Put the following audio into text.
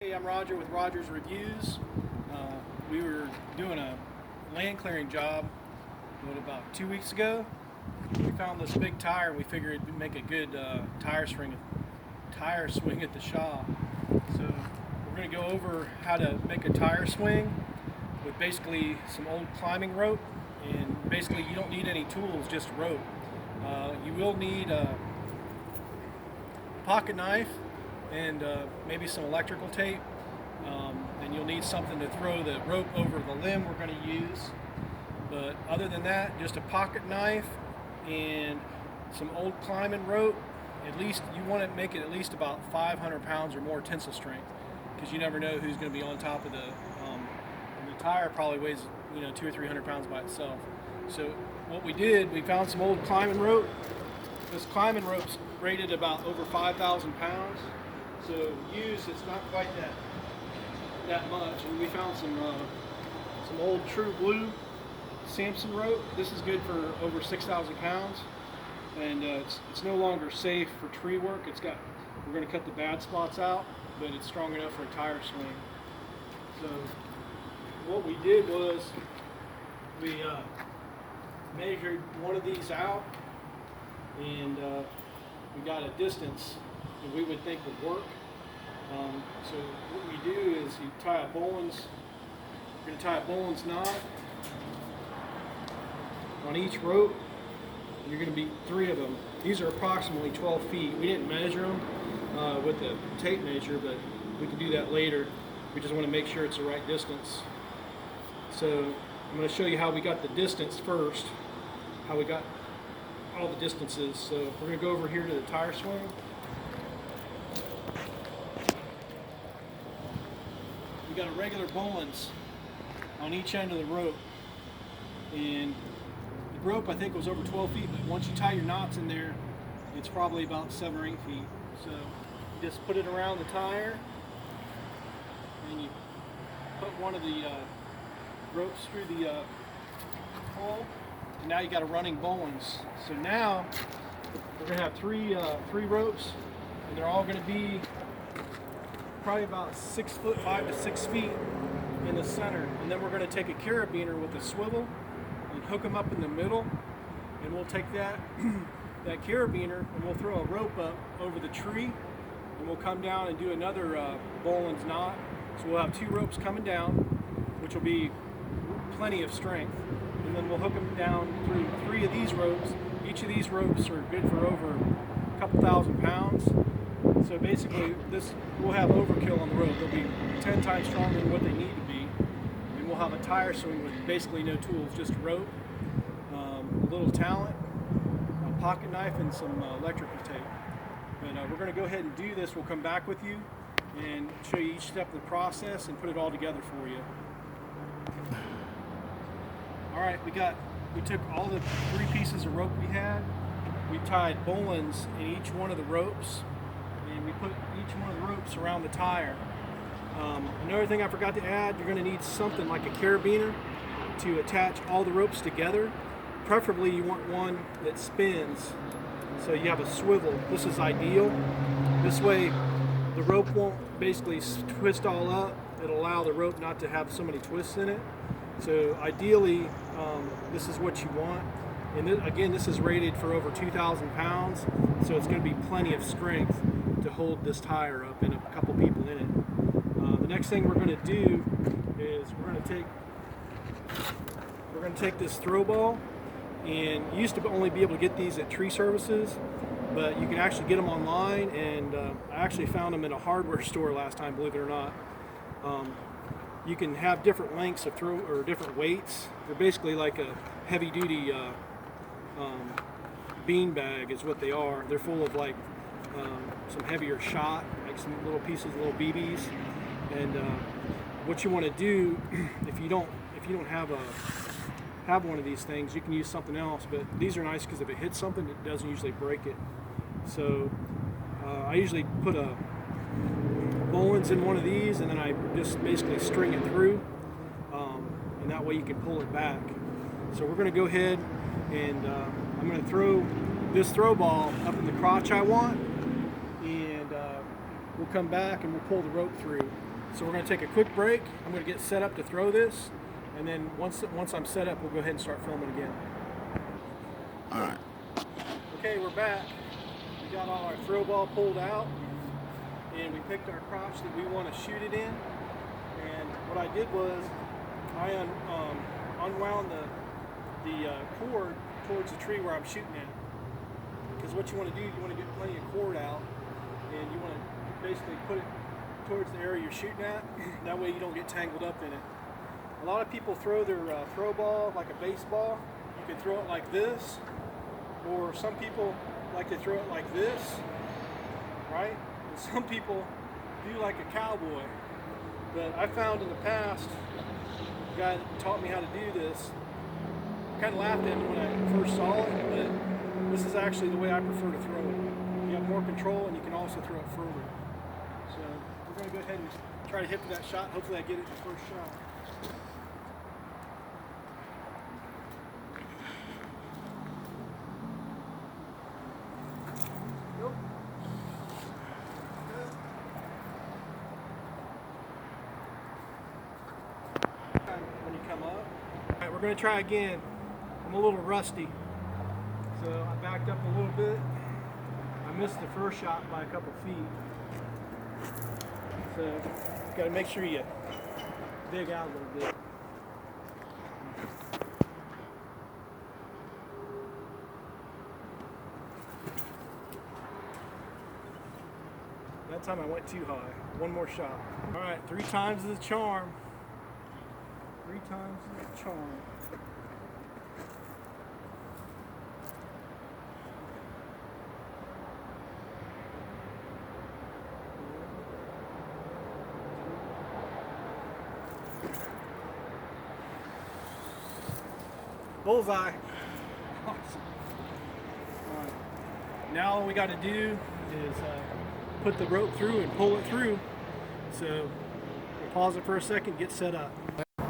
Hey, I'm Roger with Roger's Reviews. We were doing a land clearing job about 2 weeks ago. We found this big tire and we figured it'd make a good tire swing at the shop. So we're going to go over how to make a tire swing with basically some old climbing rope, and basically you don't need any tools, just rope. You will need a pocket knife and maybe some electrical tape, and you'll need something to throw the rope over the limb we're going to use. But other than that, just a pocket knife and some old climbing rope. At least you want to make it at least about 500 pounds or more tensile strength, because you never know who's going to be on top of the tire. Probably weighs 200 or 300 pounds by itself. So what we did, we found some old climbing rope. This climbing rope's rated about over 5,000 pounds. So used, it's not quite that much. And we found some old True Blue Samson rope. This is good for over 6,000 pounds, and it's no longer safe for tree work. We're going to cut the bad spots out, but it's strong enough for a tire swing. So what we did was we measured one of these out, and we got a distance that we would think would work. So what we do is you tie a Bowen's, you're going to tie a Bowen's knot on each rope. And you're going to be 3 of them. These are approximately 12 feet. We didn't measure them with the tape measure, but we can do that later. We just want to make sure it's the right distance. So I'm going to show you how we got the distance first, how we got all the distances. So we're going to go over here to the tire swing. We got a regular Bowen's on each end of the rope, and the rope I think was over 12 feet, but once you tie your knots in there, it's probably about 7 or 8 feet. So you just put it around the tire, and you put one of the ropes through the hole, and now you got a running Bowen's. So now we're going to have three ropes, and they're all going to be probably about 5 to 6 feet in the center. And then we're going to take a carabiner with a swivel and hook them up in the middle, and we'll take that carabiner and we'll throw a rope up over the tree, and we'll come down and do another Bowen's knot. So we'll have 2 ropes coming down, which will be plenty of strength, and then we'll hook them down through 3 of these ropes. Each of these ropes are good for over a couple thousand pounds. So basically, we'll have overkill on the rope. They'll be 10 times stronger than what they need to be, and we'll have a tire swing with basically no tools, just a rope, a little talent, a pocket knife, and some electrical tape. But we're going to go ahead and do this. We'll come back with you and show you each step of the process and put it all together for you. All right, we took all the 3 pieces of rope we had. We tied Bowen's in each one of the ropes, and we put each one of the ropes around the tire. Another thing I forgot to add, you're going to need something like a carabiner to attach all the ropes together. Preferably you want one that spins, so you have a swivel. This is ideal. This way the rope won't basically twist all up. It'll allow the rope not to have so many twists in it. So ideally, this is what you want. And again, this is rated for over 2,000 pounds, so it's going to be plenty of strength to hold this tire up and a couple people in it. The next thing we're going to do is we're going to take this throw ball, and you used to only be able to get these at tree services, but you can actually get them online, and I actually found them in a hardware store last time, believe it or not. You can have different lengths of throw, or different weights. They're basically like a heavy-duty bean bag is what they are. They're full of like some heavier shot, like some little pieces, little BBs. And what you want to do, if you don't have one of these things, you can use something else. But these are nice because if it hits something, it doesn't usually break it. So I usually put a Bowen's in one of these, and then I just basically string it through, and that way you can pull it back. So we're going to go ahead and I'm going to throw this throw ball up in the crotch I want, and we'll come back and we'll pull the rope through. So we're going to take a quick break. I'm going to get set up to throw this, and then once I'm set up, we'll go ahead and start filming again. All right. Okay, we're back. We got all our throw ball pulled out, and we picked our crotch that we want to shoot it in. And what I did was I unwound the cord towards the tree where I'm shooting at. Because what you want to do, you want to get plenty of cord out, and you want to basically put it towards the area you're shooting at. That way you don't get tangled up in it. A lot of people throw their throw ball like a baseball. You can throw it like this, or some people like to throw it like this, right? And some people do like a cowboy. But I found in the past, the guy that taught me how to do this, I kind of laughed at him when I first saw it, but this is actually the way I prefer to throw it. You have more control, and you can also throw it further. So we're going to go ahead and try to hit for that shot. Hopefully I get it in the first shot. Nope. When you come up. All right, we're going to try again. I'm a little rusty, so I backed up a little bit. I missed the first shot by a couple feet. So you got to make sure you dig out a little bit. That time I went too high. One more shot. All right, 3 times is a charm. 3 times is a charm. Bullseye. Awesome. All right. Now all we got to do is put the rope through and pull it through. So we'll pause it for a second, get set up.